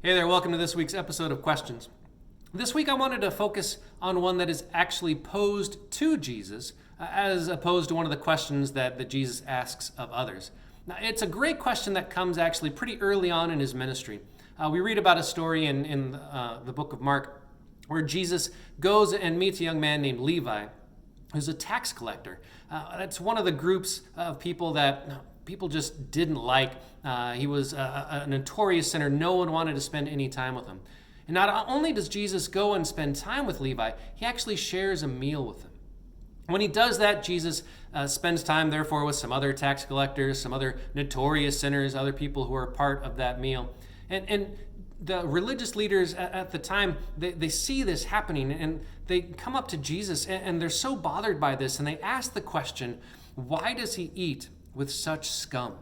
Hey there, welcome to this week's episode of Questions. This week I wanted to focus on one that is actually posed to Jesus, as opposed to one of the questions that Jesus asks of others. Now, it's a great question that comes actually pretty early on in his ministry. We read about a story in the book of Mark where Jesus goes and meets a young man named Levi, who's a tax collector. That's one of the groups of people that people just didn't like. He was a notorious sinner. No one wanted to spend any time with him. And not only does Jesus go and spend time with Levi, he actually shares a meal with him. When he does that, Jesus spends time, therefore, with some other tax collectors, some other notorious sinners, other people who are part of that meal. And the religious leaders at the time, they see this happening, and they come up to Jesus, and they're so bothered by this, and they ask the question, why does he eat with such scum?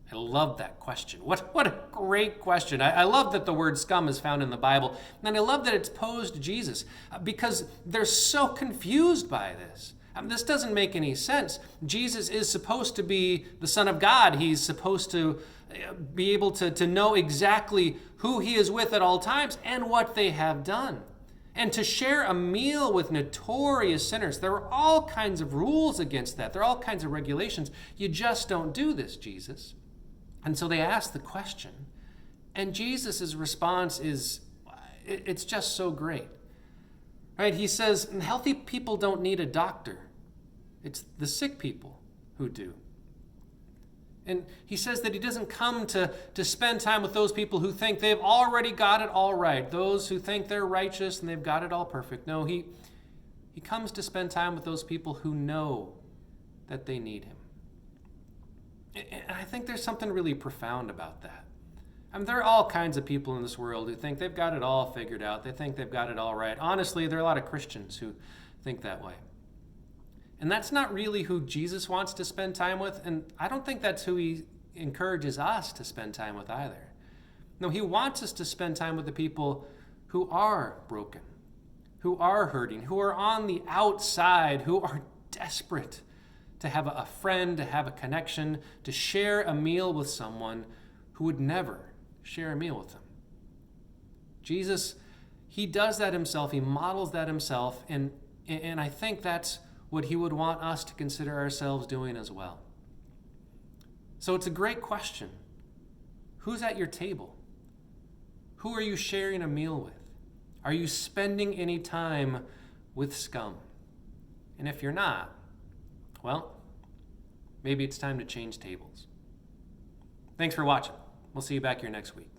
I love that question. What a great question. I love that the word scum is found in the Bible, and I love that it's posed to Jesus because they're so confused by this. This doesn't make any sense. Jesus is supposed to be the Son of God. He's supposed to be able to know exactly who he is with at all times and what they have done. And to share a meal with notorious sinners, there are all kinds of rules against that. There are all kinds of regulations. You just don't do this, Jesus. And so they ask the question, and Jesus' response is, it's just so great. Right? He says, healthy people don't need a doctor. It's the sick people who do. And he says that he doesn't come to spend time with those people who think they've already got it all right, those who think they're righteous and they've got it all perfect. No, he comes to spend time with those people who know that they need him. And I think there's something really profound about that. There are all kinds of people in this world who think they've got it all figured out. They think they've got it all right. Honestly, there are a lot of Christians who think that way. And that's not really who Jesus wants to spend time with, and I don't think that's who he encourages us to spend time with either. No, he wants us to spend time with the people who are broken, who are hurting, who are on the outside, who are desperate to have a friend, to have a connection, to share a meal with someone who would never share a meal with them. Jesus, he does that himself. He models that himself, and I think that's what he would want us to consider ourselves doing as well. So it's a great question. Who's at your table? Who are you sharing a meal with? Are you spending any time with scum? And if you're not, well, maybe it's time to change tables. Thanks for watching. We'll see you back here next week.